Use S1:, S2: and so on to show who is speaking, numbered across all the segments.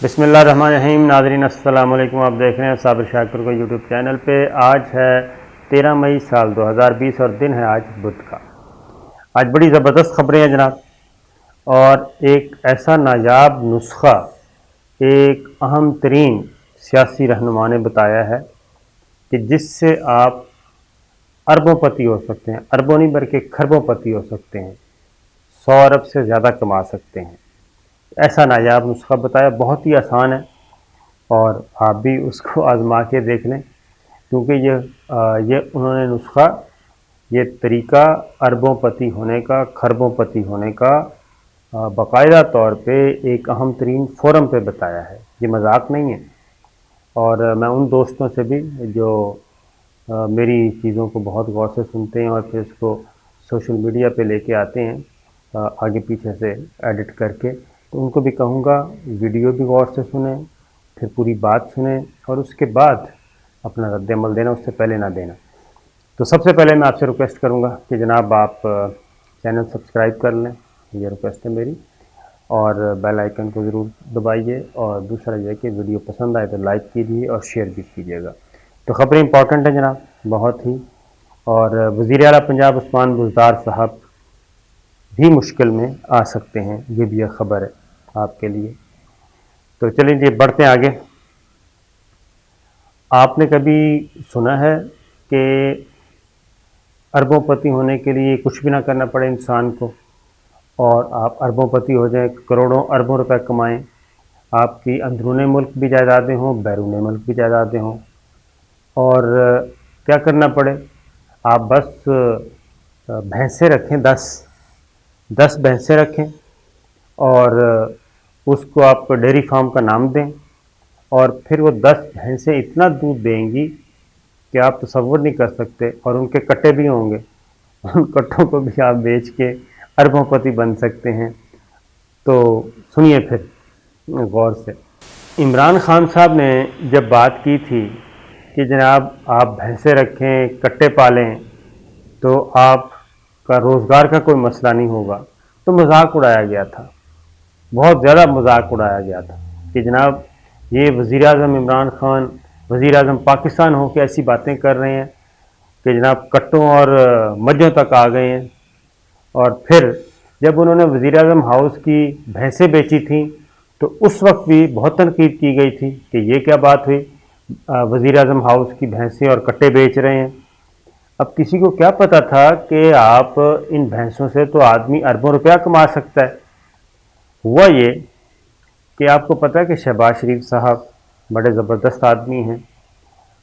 S1: بسم اللہ الرحمن الرحیم۔ ناظرین السلام علیکم، آپ دیکھ رہے ہیں صابر شاکر کو یوٹیوب چینل پہ۔ آج ہے 13 مئی سال 2020 اور دن ہے آج بدھ کا۔ آج بڑی زبردست خبریں ہیں جناب، اور ایک ایسا نایاب نسخہ ایک اہم ترین سیاسی رہنما نے بتایا ہے کہ جس سے آپ اربوں پتی ہو سکتے ہیں، اربوں نہیں بلکہ کھربوں پتی ہو سکتے ہیں، 100 ارب سے زیادہ کما سکتے ہیں۔ ایسا نایاب نسخہ بتایا، بہت ہی آسان ہے، اور آپ بھی اس کو آزما کے دیکھ لیں، کیونکہ یہ انہوں نے نسخہ، یہ طریقہ اربوں پتی ہونے کا، کھربوں پتی ہونے کا باقاعدہ طور پہ ایک اہم ترین فورم پہ بتایا ہے۔ یہ مذاق نہیں ہے، اور میں ان دوستوں سے بھی جو میری چیزوں کو بہت غور سے سنتے ہیں اور پھر اس کو سوشل میڈیا پہ لے کے آتے ہیں آگے پیچھے سے ایڈٹ کر کے، تو ان کو بھی کہوں گا ویڈیو بھی غور سے سنیں، پھر پوری بات سنیں، اور اس کے بعد اپنا رد عمل دینا، اس سے پہلے نہ دینا۔ تو سب سے پہلے میں آپ سے ریکویسٹ کروں گا کہ جناب آپ چینل سبسکرائب کر لیں، یہ ریکویسٹ ہے میری، اور بیل آئیکن کو ضرور دبائیے، اور دوسرا یہ کہ ویڈیو پسند آئے تو لائک کیجیے اور شیئر بھی کیجیے گا۔ تو خبریں امپورٹنٹ ہیں جناب، بہت ہی، اور وزیر اعلیٰ پنجاب عثمان بزدار صاحب بھی مشکل میں آ سکتے ہیں، یہ بھی ایک خبر ہے آپ کے لیے۔ تو چلیں جی بڑھتے ہیں آگے۔ آپ نے کبھی سنا ہے کہ اربوں پتی ہونے کے لیے کچھ بھی نہ کرنا پڑے انسان کو، اور آپ اربوں پتی ہو جائیں، کروڑوں اربوں روپے کمائیں، آپ کی اندرون ملک بھی جائیدادیں ہوں، بیرون ملک بھی جائیدادیں ہوں، اور کیا کرنا پڑے؟ آپ بس بھینسیں رکھیں، 10 بھینسیں رکھیں، اور اس کو آپ ڈیری فارم کا نام دیں، اور پھر وہ 10 بھینسیں اتنا دودھ دیں گی کہ آپ تصور نہیں کر سکتے، اور ان کے کٹے بھی ہوں گے، ان کٹوں کو بھی آپ بیچ کے اربوں پتی بن سکتے ہیں۔ تو سنیے پھر غور سے۔ عمران خان صاحب نے جب بات کی تھی کہ جناب آپ بھینسیں رکھیں، کٹے پالیں، تو آپ کا روزگار کا کوئی مسئلہ نہیں ہوگا، تو مذاق اڑایا گیا تھا، بہت زیادہ مذاق اڑایا گیا تھا کہ جناب یہ وزیر اعظم عمران خان، وزیر اعظم پاکستان ہو کے ایسی باتیں کر رہے ہیں کہ جناب کٹوں اور مجھوں تک آ گئے ہیں۔ اور پھر جب انہوں نے وزیر اعظم ہاؤس کی بھینسیں بیچی تھیں تو اس وقت بھی بہت تنقید کی گئی تھی کہ یہ کیا بات ہوئی، وزیر اعظم ہاؤس کی بھینسیں اور کٹے بیچ رہے ہیں۔ اب کسی کو کیا پتا تھا کہ آپ ان بھینسوں سے تو آدمی اربوں روپیہ کما سکتا ہے۔ ہوا یہ کہ آپ کو پتہ ہے کہ شہباز شریف صاحب بڑے زبردست آدمی ہیں،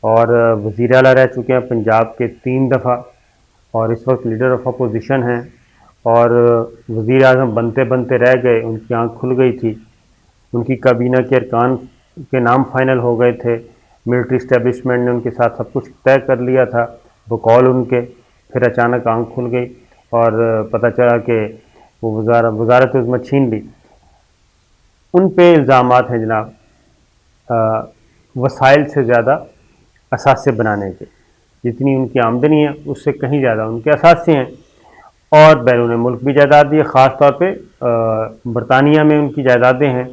S1: اور وزیر اعلیٰ رہ چکے ہیں پنجاب کے 3 دفعہ، اور اس وقت لیڈر آف اپوزیشن ہیں، اور وزیر اعظم بنتے بنتے رہ گئے، ان کی آنکھ کھل گئی تھی، ان کی کابینہ کے ارکان کے نام فائنل ہو گئے تھے، ملٹری اسٹیبلشمنٹ نے ان کے ساتھ سب کچھ طے کر لیا تھا بقول ان کے، پھر اچانک آنکھ کھل گئی اور پتہ چلا کہ وہ وزارت عظمت چھین لی۔ ان پہ الزامات ہیں جناب وسائل سے زیادہ اثاثے بنانے کے، جتنی ان کی آمدنی ہے اس سے کہیں زیادہ ان کے اثاثے ہیں، اور بیرون ملک بھی جائیداد دی، خاص طور پہ برطانیہ میں ان کی جائیدادیں ہیں۔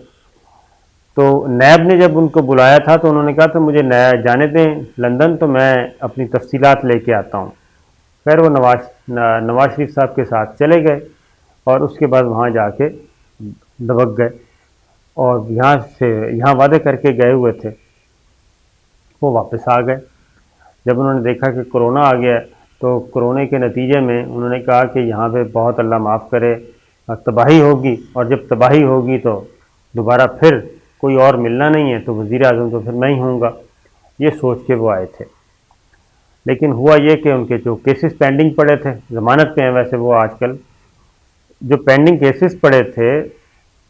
S1: تو نیب نے جب ان کو بلایا تھا تو انہوں نے کہا تھا مجھے جانے دیں لندن، تو میں اپنی تفصیلات لے کے آتا ہوں۔ خیر وہ نواز شریف صاحب کے ساتھ چلے گئے، اور اس کے بعد وہاں جا کے دبک گئے، اور یہاں وعدے کر کے گئے ہوئے تھے وہ واپس آ گئے۔ جب انہوں نے دیکھا کہ کرونا آ گیا تو کرونے کے نتیجے میں انہوں نے کہا کہ یہاں پہ بہت اللہ معاف کرے تباہی ہوگی، اور جب تباہی ہوگی تو دوبارہ پھر کوئی اور ملنا نہیں ہے، تو وزیر اعظم تو پھر میں ہی ہوں گا، یہ سوچ کے وہ آئے تھے۔ لیکن ہوا یہ کہ ان کے جو کیسز پینڈنگ پڑے تھے، ضمانت پہ ہیں ویسے وہ آج کل، جو پینڈنگ کیسز پڑے تھے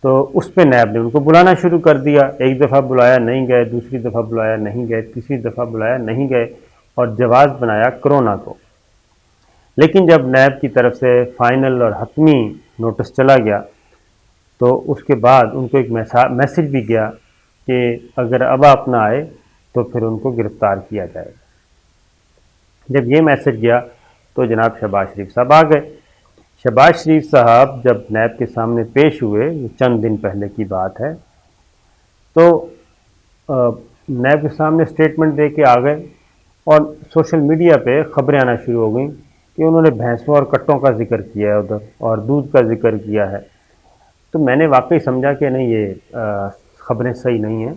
S1: تو اس پہ نیب نے ان کو بلانا شروع کر دیا۔ ایک دفعہ بلایا نہیں گئے، دوسری دفعہ بلایا نہیں گئے، تیسری دفعہ بلایا نہیں گئے، اور جواز بنایا کرونا کو۔ لیکن جب نیب کی طرف سے فائنل اور حتمی نوٹس چلا گیا تو اس کے بعد ان کو ایک میسج بھی گیا کہ اگر اب آپ نہ آئے تو پھر ان کو گرفتار کیا جائے گا۔ جب یہ میسج گیا تو جناب شہباز شریف صاحب آ گئے۔ شہباز شریف صاحب جب نیب کے سامنے پیش ہوئے، یہ چند دن پہلے کی بات ہے، تو نیب کے سامنے اسٹیٹمنٹ دے کے آ گئے اور سوشل میڈیا پہ خبریں آنا شروع ہو گئیں کہ انہوں نے بھینسوں اور کٹوں کا ذکر کیا ہے ادھر اور دودھ کا ذکر کیا ہے. تو میں نے واقعی سمجھا کہ نہیں، یہ خبریں صحیح نہیں ہیں،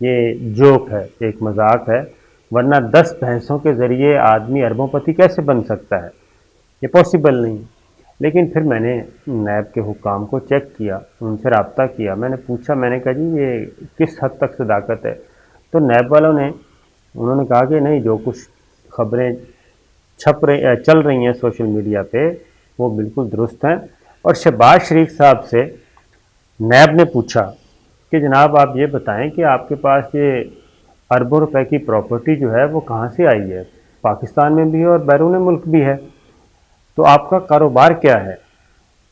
S1: یہ جوک ہے، ایک مذاق ہے، ورنہ 10 بھینسوں کے ذریعے آدمی اربوں پتی کیسے بن سکتا ہے؟ یہ پاسبل نہیں. لیکن پھر میں نے نیب کے حکام کو چیک کیا، ان سے رابطہ کیا، میں نے پوچھا، میں نے کہا جی یہ کس حد تک صداقت ہے؟ تو نیب والوں نے انہوں نے کہا کہ نہیں، جو کچھ خبریں چل رہی ہیں سوشل میڈیا پہ وہ بالکل درست ہیں. اور شہباز شریف صاحب سے نیب نے پوچھا کہ جناب آپ یہ بتائیں کہ آپ کے پاس یہ اربوں روپے کی پراپرٹی جو ہے وہ کہاں سے آئی ہے؟ پاکستان میں بھی ہے اور بیرون ملک بھی ہے، تو آپ کا کاروبار کیا ہے؟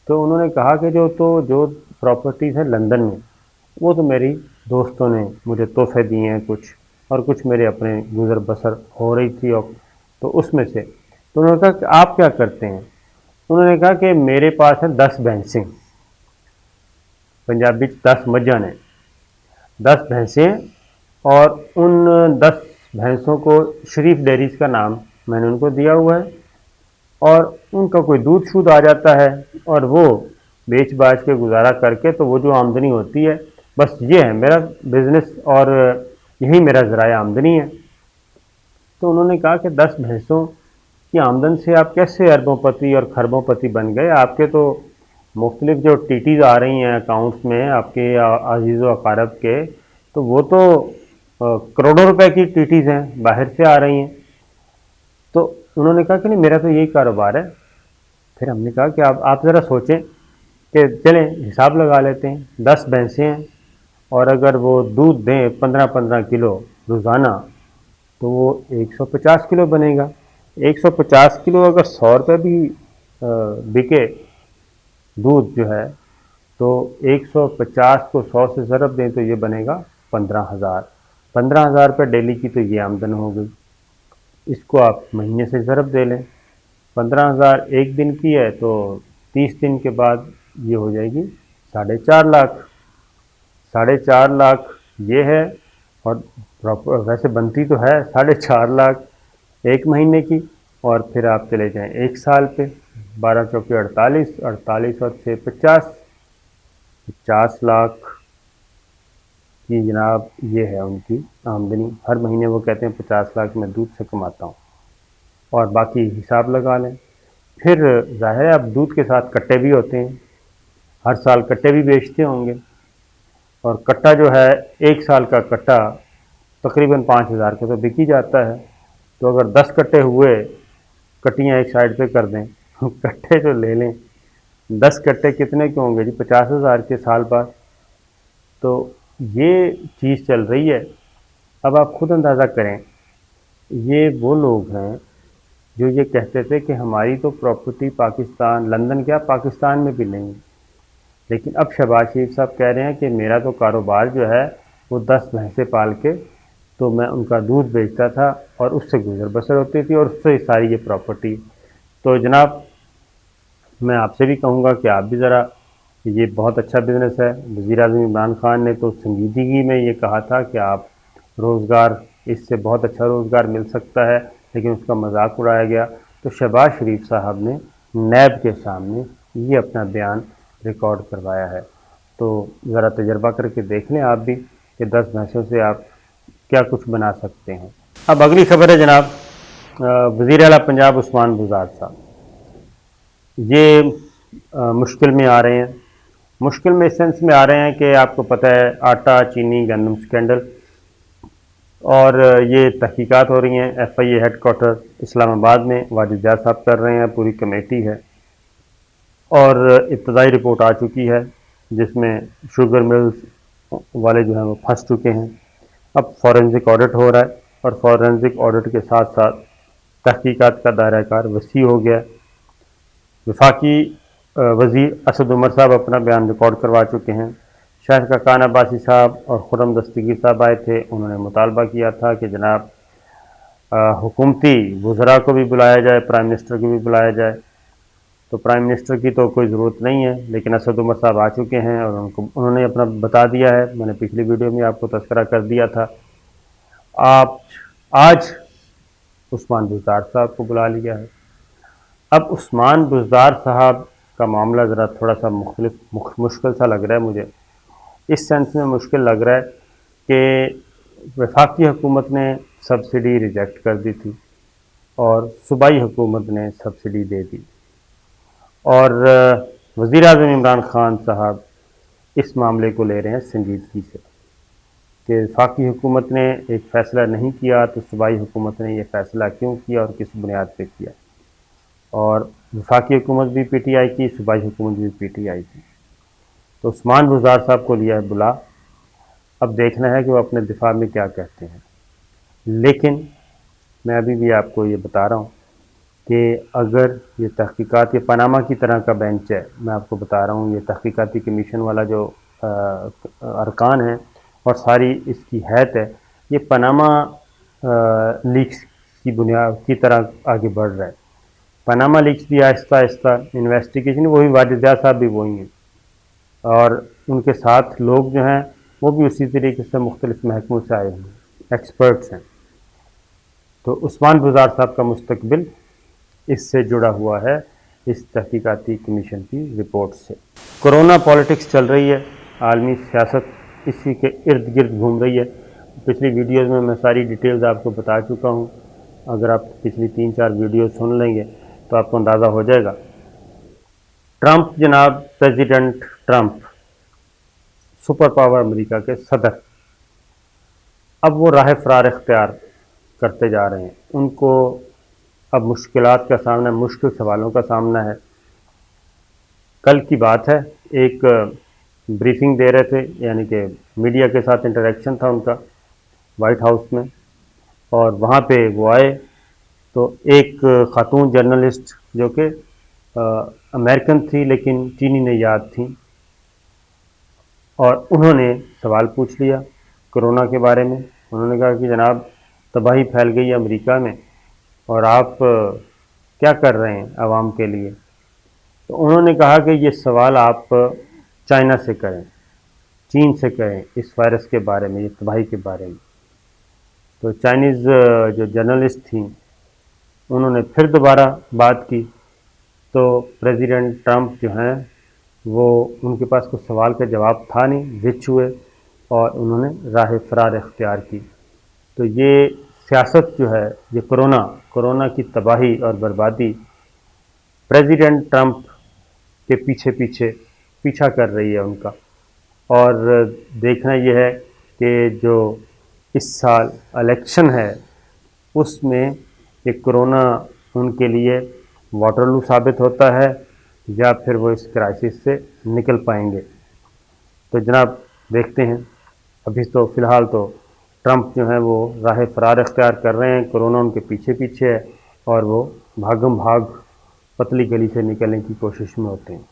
S1: تو انہوں نے کہا کہ جو پراپرٹیز ہیں لندن میں، وہ تو میری دوستوں نے مجھے تحفے دیے ہیں کچھ، اور کچھ میرے اپنے گزر بسر ہو رہی تھی، اور تو اس میں سے. تو انہوں نے کہا کہ آپ کیا کرتے ہیں؟ انہوں نے کہا کہ میرے پاس ہیں 10 بھینسیں، پنجابی 10 مجھاں نے، 10 بھینسیں، اور ان 10 بھینسوں کو شریف ڈیریز کا نام میں نے ان کو دیا ہوا ہے، اور ان کا کوئی دودھ شود آ جاتا ہے اور وہ بیچ باچ کے گزارا کر کے تو وہ جو آمدنی ہوتی ہے، بس یہ ہے میرا بزنس اور یہی میرا ذرائع آمدنی ہے. تو انہوں نے کہا کہ 10 بھینسوں کی آمدن سے آپ کیسے اربوں پتی اور خربوں پتی بن گئے؟ آپ کے تو مختلف جو ٹیٹیز آ رہی ہیں اکاؤنٹس میں آپ کے عزیز و اقارب کے، تو وہ تو کروڑوں روپے کی ٹیٹیز ہیں، باہر سے آ رہی ہیں. تو انہوں نے کہا کہ نہیں، میرا تو یہی کاروبار ہے. پھر ہم نے کہا کہ آپ ذرا سوچیں کہ چلیں حساب لگا لیتے ہیں، 10 بھینسیں ہیں اور اگر وہ دودھ دیں 15-15 کلو روزانہ تو وہ 150 کلو بنے گا. 150 کلو اگر 100 روپے بھی بکے دودھ جو ہے، تو 150 کو 100 سے ضرب دیں تو یہ بنے گا 15,000. 15,000 روپے ڈیلی کی تو یہ آمدن ہو گئی. اس کو آپ مہینے سے ضرب دے لیں، 15,000 ایک دن کی ہے تو 30 دن کے بعد یہ ہو جائے گی 4.5 لاکھ. 4.5 لاکھ یہ ہے، اور ویسے بنتی تو ہے 4.5 لاکھ ایک مہینے کی. اور پھر آپ چلے جائیں ایک سال پہ، 12 چوکے 48، 48 اور 6 50، 50 لاکھ کی جناب یہ ہے ان کی آمدنی. ہر مہینے وہ کہتے ہیں 50 لاکھ میں دودھ سے کماتا ہوں، اور باقی حساب لگا لیں. پھر ظاہر ہے اب دودھ کے ساتھ کٹے بھی ہوتے ہیں، ہر سال کٹے بھی بیچتے ہوں گے، اور کٹا جو ہے 1 سال کا کٹا تقریباً 5,000 کا تو بک ہی جاتا ہے. تو اگر 10 کٹے ہوئے، کٹیاں ایک سائڈ پہ کر دیں، کٹے جو لے لیں، 10 کٹے کتنے کے ہوں گے جی؟ 50,000 کے سال بعد. تو یہ چیز چل رہی ہے. اب آپ خود اندازہ کریں، یہ وہ لوگ ہیں جو یہ کہتے تھے کہ ہماری تو پراپرٹی پاکستان، لندن کیا پاکستان میں بھی نہیں، لیکن اب شہباز شریف صاحب کہہ رہے ہیں کہ میرا تو کاروبار جو ہے وہ 10 بھینسیں پال کے تو میں ان کا دودھ بیچتا تھا اور اس سے گزر بسر ہوتی تھی، اور اس سے ساری یہ پراپرٹی. تو جناب میں آپ سے بھی کہوں گا کہ آپ بھی ذرا، یہ بہت اچھا بزنس ہے. وزیر اعظم عمران خان نے تو سنجیدگی میں یہ کہا تھا کہ آپ روزگار، اس سے بہت اچھا روزگار مل سکتا ہے، لیکن اس کا مذاق اڑایا گیا. تو شہباز شریف صاحب نے نیب کے سامنے یہ اپنا بیان ریکارڈ کروایا ہے. تو ذرا تجربہ کر کے دیکھ لیں آپ بھی کہ 10 بھینسوں سے آپ کیا کچھ بنا سکتے ہیں. اب اگلی خبر ہے جناب، وزیر اعلیٰ پنجاب عثمان بزدار صاحب یہ مشکل میں آ رہے ہیں. مشکل میں اس سینس میں آ رہے ہیں کہ آپ کو پتہ ہے آٹا چینی گندم سکینڈل، اور یہ تحقیقات ہو رہی ہیں. ایف آئی اے ہیڈ کوارٹر اسلام آباد میں واجد جاز صاحب کر رہے ہیں، پوری کمیٹی ہے، اور ابتدائی رپورٹ آ چکی ہے جس میں شوگر ملز والے جو ہیں وہ پھنس چکے ہیں. اب فورنزک آڈٹ ہو رہا ہے، اور فورنزک آڈٹ کے ساتھ ساتھ تحقیقات کا دائرہ کار وسیع ہو گیا. وفاقی وزیر اسد عمر صاحب اپنا بیان ریکارڈ کروا چکے ہیں. شاہد عباسی صاحب اور خرم دستگیر صاحب آئے تھے، انہوں نے مطالبہ کیا تھا کہ جناب حکومتی وزراء کو بھی بلایا جائے، پرائم منسٹر کو بھی بلایا جائے. تو پرائم منسٹر کی تو کوئی ضرورت نہیں ہے، لیکن اسد عمر صاحب آ چکے ہیں اور انہوں نے اپنا بتا دیا ہے۔ میں نے پچھلی ویڈیو میں آپ کو تذکرہ کر دیا تھا۔ آج عثمان بزدار صاحب کو بلا لیا ہے۔ اب عثمان بزدار صاحب کا معاملہ ذرا تھوڑا سا مشکل سا لگ رہا ہے مجھے، اس سینس میں مشکل لگ رہا ہے کہ وفاقی حکومت نے سبسڈی ریجیکٹ کر دی تھی اور صوبائی حکومت نے سبسڈی دے دی، اور وزیر اعظم عمران خان صاحب اس معاملے کو لے رہے ہیں سنجیدگی سے کہ وفاقی حکومت نے ایک فیصلہ نہیں کیا تو صوبائی حکومت نے یہ فیصلہ کیوں کیا اور کس بنیاد پہ کیا، اور وفاقی حکومت بھی پی ٹی آئی کی، صوبائی حکومت بھی پی ٹی آئی کی۔ تو عثمان بزدار صاحب کو لیا ہے بلا، اب دیکھنا ہے کہ وہ اپنے دفاع میں کیا کہتے ہیں۔ لیکن میں ابھی بھی آپ کو یہ بتا رہا ہوں کہ اگر یہ تحقیقات، یہ پاناما کی طرح کا بینچ ہے، میں آپ کو بتا رہا ہوں، یہ تحقیقاتی کمیشن والا جو ارکان ہیں اور ساری اس کی حیث ہے، یہ پاناما لیکس کی بنیاد کی طرح آگے بڑھ رہا ہے۔ پاناما لیکس بھی آہستہ آہستہ انویسٹیگیشن، وہی واجد زیاد صاحب بھی وہی ہیں، اور ان کے ساتھ لوگ جو ہیں وہ بھی اسی طریقے سے مختلف محکموں سے آئے ہیں، ایکسپرٹس ہیں۔ تو عثمان بزدار صاحب کا مستقبل اس سے جڑا ہوا ہے، اس تحقیقاتی کمیشن کی رپورٹ سے۔ کرونا پالیٹکس چل رہی ہے، عالمی سیاست اسی کے ارد گرد گھوم رہی ہے۔ پچھلی ویڈیوز میں ساری ڈیٹیلز آپ کو بتا چکا ہوں، اگر آپ پچھلی 3-4 ویڈیوز سن لیں گے تو آپ کو اندازہ ہو جائے گا۔ ٹرمپ جناب، پریزیڈنٹ ٹرمپ، سپر پاور امریکہ کے صدر، اب وہ راہ فرار اختیار کرتے جا رہے ہیں۔ ان کو اب مشکلات کا سامنا، مشکل سوالوں کا سامنا ہے۔ کل کی بات ہے، ایک بریفنگ دے رہے تھے، یعنی کہ میڈیا کے ساتھ انٹریکشن تھا ان کا وائٹ ہاؤس میں، اور وہاں پہ وہ آئے تو ایک خاتون جرنلسٹ جو کہ امریکن تھی لیکن چینی نژاد تھیں، اور انہوں نے سوال پوچھ لیا کرونا کے بارے میں۔ انہوں نے کہا کہ جناب، تباہی پھیل گئی ہے امریکہ میں اور آپ کیا کر رہے ہیں عوام کے لیے؟ تو انہوں نے کہا کہ یہ سوال آپ چائنا سے کریں، چین سے کریں، اس وائرس کے بارے میں، یہ تباہی کے بارے میں۔ تو چائنیز جو جرنلسٹ تھیں انہوں نے پھر دوبارہ بات کی، تو پریزیڈنٹ ٹرمپ جو ہیں وہ ان کے پاس کوئی سوال کا جواب تھا نہیں، زچ ہوئے اور انہوں نے راہ فرار اختیار کی۔ تو یہ سیاست جو ہے، یہ کرونا کی تباہی اور بربادی پریزیڈنٹ ٹرمپ کے پیچھا کر رہی ہے ان کا، اور دیکھنا یہ ہے کہ جو اس سال الیکشن ہے اس میں یہ کرونا ان کے لیے واٹرلو ثابت ہوتا ہے یا پھر وہ اس کرائسس سے نکل پائیں گے۔ تو جناب دیکھتے ہیں، ابھی تو فی الحال تو ٹرمپ جو ہیں وہ راہ فرار اختیار کر رہے ہیں، کرونا ان کے پیچھے ہے اور وہ بھاگم بھاگ پتلی گلی سے نکلنے کی کوشش میں ہوتے ہیں۔